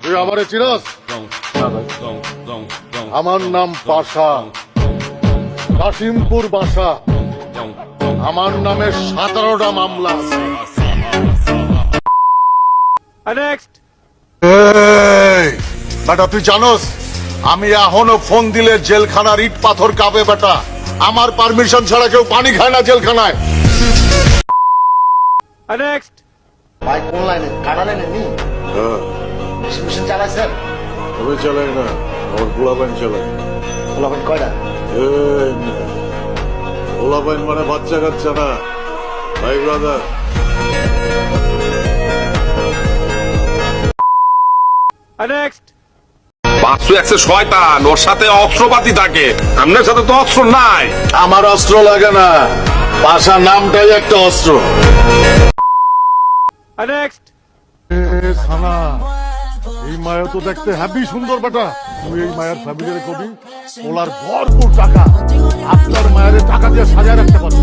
তুই আমারে চিনস? আমার নাম পাশা, কাশিমপুর বাসা। আমার নামে 17টা মামলা আছে। বেটা তুই জানোস আমি এখনো ফোন দিলে জেলখানার ইট পাথর কাঁপে বেটা। আমার পারমিশন ছাড়া কেউ পানি খায় না জেলখানায়। ভাই কোন লাইনে? কাটা লাইনে নি মেশিন চালাইছেন? আমি চালাই না, আমার পোলাপাইন চালাই। পোলাপাইন কয়টা? পোলাপাইন মানে বাচ্চা কাচ্চা না, ভাই ব্রাদার। বাসু একটা শয়তান, ওর সাথে অস্ত্রপাতি থাকে, আপনার সাথে তো অস্ত্র নাই। আমার অস্ত্র লাগে না, পাশা নামটাই একটা অস্ত্র। খানা এই মায়া তো দেখতে হ্যাপি সুন্দর বেটা। তুই এই মায়ের ফ্যামিলির কবি ওলার ভরপুর টাকা, আপনার মায়ের টাকা দিয়ে সাজায় রাখতে পারবো।